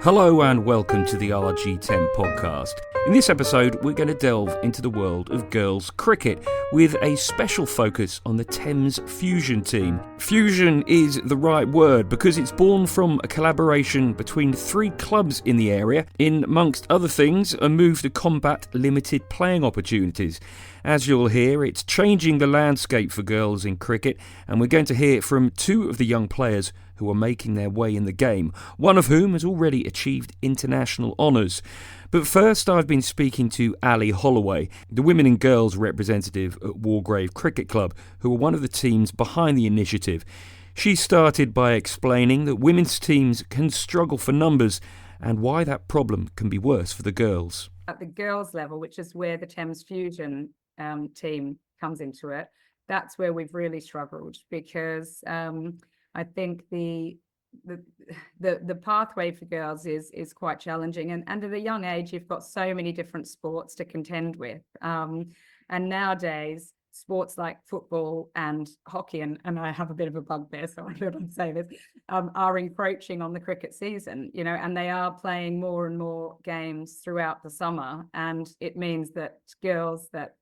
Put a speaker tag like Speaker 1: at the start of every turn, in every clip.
Speaker 1: Hello and welcome to the RG10 Podcast. In this episode, we're going to delve into the world of girls' cricket with a special focus on the Thames Fusion team. Fusion is the right word because it's born from a collaboration between 3 clubs in the area, in amongst other things, a move to combat limited playing opportunities. As you'll hear, it's changing the landscape for girls in cricket, and we're going to hear from 2 of the young players who are making their way in the game, one of whom has already achieved international honours. But first, I've been speaking to Ally Holloway, the women and girls representative at Wargrave Cricket Club, who are one of the teams behind the initiative. She started by explaining that women's teams can struggle for numbers and why that problem can be worse for the girls.
Speaker 2: At the girls' level, which is where the Thames Fusion team comes into it, that's where we've really struggled because I think the pathway for girls is quite challenging, and at a young age you've got so many different sports to contend with, and nowadays sports like football and hockey, and I have a bit of a bugbear, so I don't say this, are encroaching on the cricket season, and they are playing more and more games throughout the summer, and it means that girls that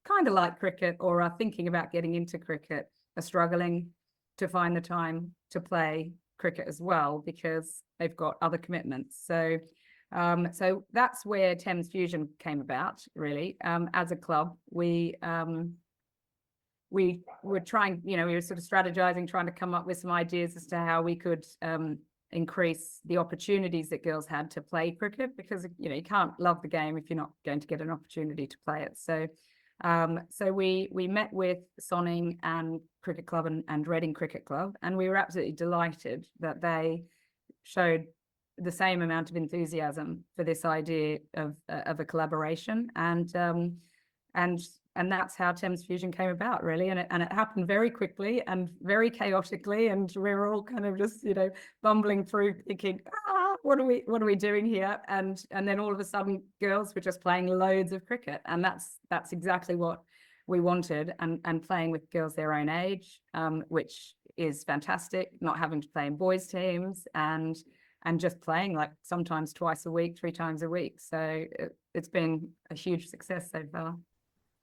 Speaker 2: kind of like cricket or are thinking about getting into cricket are struggling to find the time to play cricket as well because they've got other commitments. So that's where Thames Fusion came about, really. As a club, we were trying, we were sort of strategizing, trying to come up with some ideas as to how we could increase the opportunities that girls had to play cricket, because you can't love the game if you're not going to get an opportunity to play it. So we met with Sonning and Cricket Club and Reading Cricket Club, and we were absolutely delighted that they showed the same amount of enthusiasm for this idea of a collaboration, and that's how Thames Fusion came about, really, and it happened very quickly and very chaotically, and we were all kind of just bumbling through, thinking, what are we doing here? And then all of a sudden, girls were just playing loads of cricket, and that's exactly what we wanted, and playing with girls their own age, which is fantastic. Not having to play in boys' teams, and just playing like sometimes twice a week, 3 times a week. So it's been a huge success so far.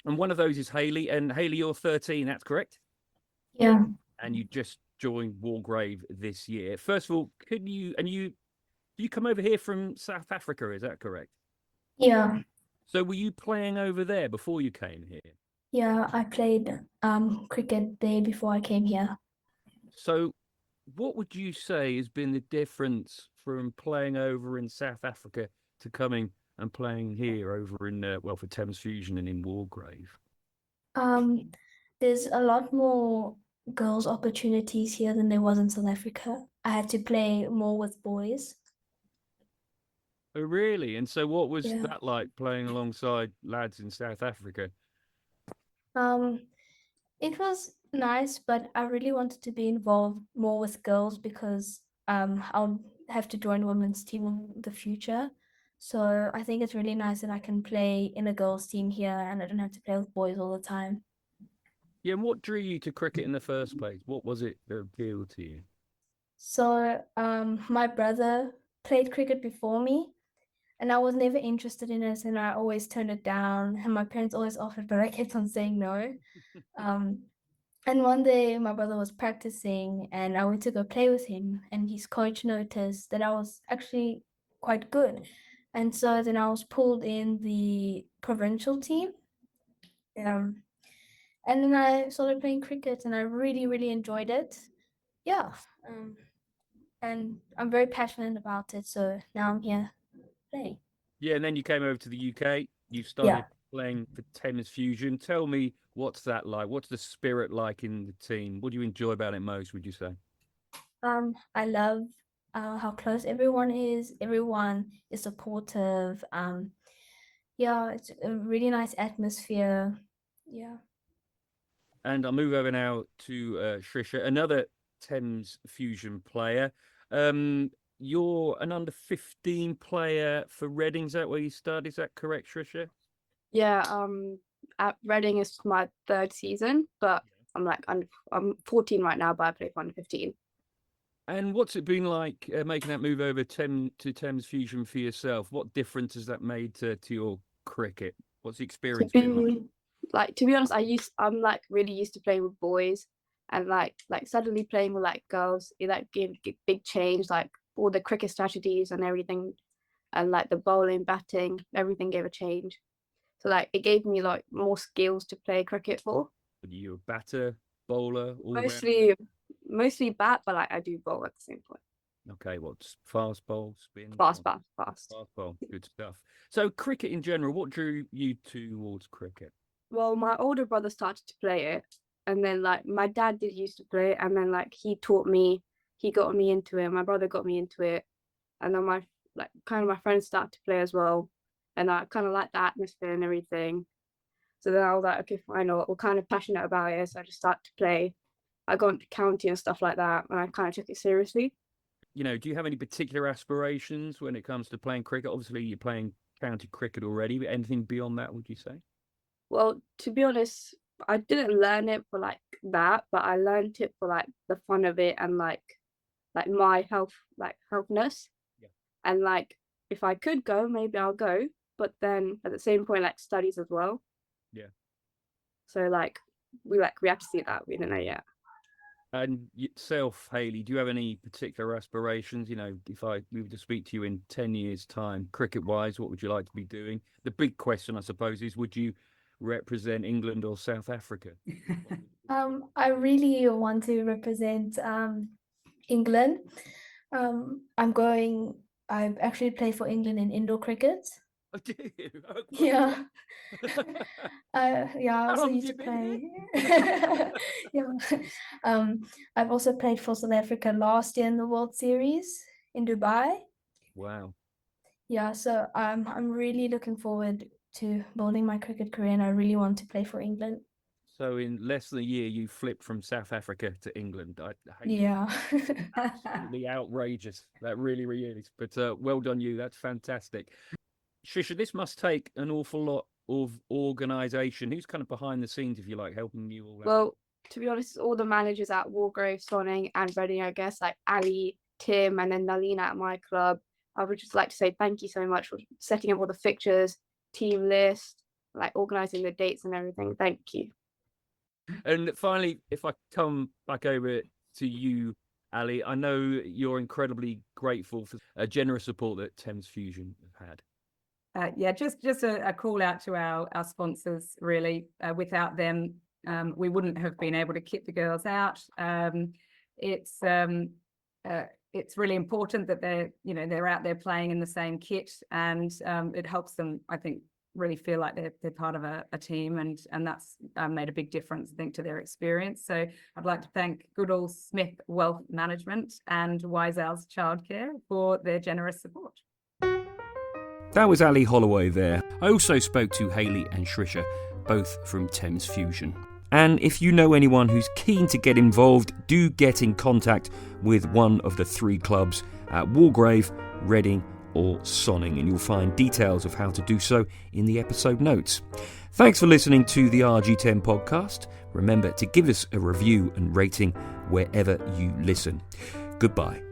Speaker 1: And one of those is Hayley. And Hayley, you're 13, that's correct?
Speaker 3: Yeah.
Speaker 1: And you just joined Wargrave this year. First of all, you come over here from South Africa, is that correct?
Speaker 3: Yeah.
Speaker 1: So were you playing over there before you came here?
Speaker 3: Yeah, I played cricket there before I came here.
Speaker 1: So what would you say has been the difference from playing over in South Africa to coming and playing here over in, for Thames Fusion and in Wargrave?
Speaker 3: There's a lot more girls' opportunities here than there was in South Africa. I had to play more with boys.
Speaker 1: Oh, really? And so what was
Speaker 3: Yeah.
Speaker 1: that like, playing alongside lads in South Africa?
Speaker 3: It was nice, but I really wanted to be involved more with girls because I'll have to join women's team in the future. So I think it's really nice that I can play in a girls' team here and I don't have to play with boys all the time.
Speaker 1: Yeah, and what drew you to cricket in the first place? What was it that appealed to you?
Speaker 3: So my brother played cricket before me, and I was never interested in it, and I always turned it down, and my parents always offered, but I kept on saying no. And one day my brother was practicing and I went to go play with him, and his coach noticed that I was actually quite good. And so then I was pulled in the provincial team. And then I started playing cricket and I really, really enjoyed it. Yeah. And I'm very passionate about it. So now I'm here playing.
Speaker 1: Yeah, and then you came over to the UK. You started playing for Thames Fusion. Tell me, what's that like? What's the spirit like in the team? What do you enjoy about it most, would you say?
Speaker 3: I love how close everyone is. Everyone is supportive. Yeah, it's a really nice atmosphere. Yeah.
Speaker 1: And I'll move over now to Shrisha, another Thames Fusion player. You're an under-15 player for Reading. Is that where you started? Is that correct, Shrisha?
Speaker 4: Yeah, at Reading is my 3rd season, but I'm 14 right now, but I play for under 15.
Speaker 1: And what's it been like making that move over to Thames Fusion for yourself? What difference has that made to your cricket? What's the
Speaker 4: To
Speaker 1: experience been like?
Speaker 4: to be honest, I'm like really used to playing with boys, and like suddenly playing with like girls, it like gave big change, like all the cricket strategies and everything, and like the bowling, batting, everything gave a change. So like it gave me like more skills to play cricket for.
Speaker 1: Are you a batter, bowler, all round?
Speaker 4: Mostly bat, but like I do bowl at the same point.
Speaker 1: Okay, what's fast bowl, spin?
Speaker 4: Fast.
Speaker 1: Fast bowl, good stuff. So cricket in general, what drew you towards cricket?
Speaker 4: Well, my older brother started to play it, and then like my dad did used to play it, and then like he taught me, he got me into it. My brother got me into it, and then my friends started to play as well, and I kind of liked the atmosphere and everything. So then I was like, okay, fine, we're kind of passionate about it, so I just started to play. I got into county and stuff like that, and I kind of took it seriously.
Speaker 1: Do you have any particular aspirations when it comes to playing cricket? Obviously, you're playing county cricket already, but anything beyond that, would you say?
Speaker 4: Well, to be honest, I didn't learn it for like that, but I learned it for like the fun of it and like my healthness.
Speaker 1: Yeah.
Speaker 4: And like if I could go, maybe I'll go. But then at the same point, like studies as well.
Speaker 1: Yeah.
Speaker 4: So like we have to see that. We don't know yet.
Speaker 1: And yourself, Hayley, do you have any particular aspirations? If we were to speak to you in 10 years' time, cricket-wise, what would you like to be doing? The big question, I suppose, is would you represent England or South Africa?
Speaker 3: I really want to represent England. I've actually played for England in indoor cricket.
Speaker 1: Oh, do you? Oh,
Speaker 3: Yeah. I
Speaker 1: How
Speaker 3: also
Speaker 1: long
Speaker 3: used
Speaker 1: have
Speaker 3: to
Speaker 1: you been
Speaker 3: play. Yeah. I've also played for South Africa last year in the World Series in Dubai.
Speaker 1: Wow.
Speaker 3: Yeah, so I'm really looking forward to building my cricket career, and I really want to play for England.
Speaker 1: So in less than a year, you flipped from South Africa to England. I hate
Speaker 3: Yeah.
Speaker 1: absolutely outrageous. That really, really is. But well done you. That's fantastic. Shrisha, this must take an awful lot of organisation. Who's kind of behind the scenes, if you like, helping you all out?
Speaker 4: Well, to be honest, all the managers at Wargrave, Sonning, and Reading, I guess, like Ali, Tim, and then Nalina at my club. I would just like to say thank you so much for setting up all the fixtures, team list, like organising the dates and everything. Thank you.
Speaker 1: And finally, if I come back over to you, Ali, I know you're incredibly grateful for a generous support that Thames Fusion have had.
Speaker 2: Just a call out to our sponsors, really. Without them, we wouldn't have been able to kit the girls out. It's really important that they're out there playing in the same kit, and it helps them, I think, really feel like they're part of a team, and that's made a big difference, I think, to their experience. So I'd like to thank Goodall Smith Wealth Management and Wise Owls Childcare for their generous support.
Speaker 1: That was Ally Holloway there. I also spoke to Hayley and Shrisha, both from Thames Fusion. And if you know anyone who's keen to get involved, do get in contact with one of the 3 clubs at Wargrave, Reading or Sonning, and you'll find details of how to do so in the episode notes. Thanks for listening to the RG10 podcast. Remember to give us a review and rating wherever you listen. Goodbye.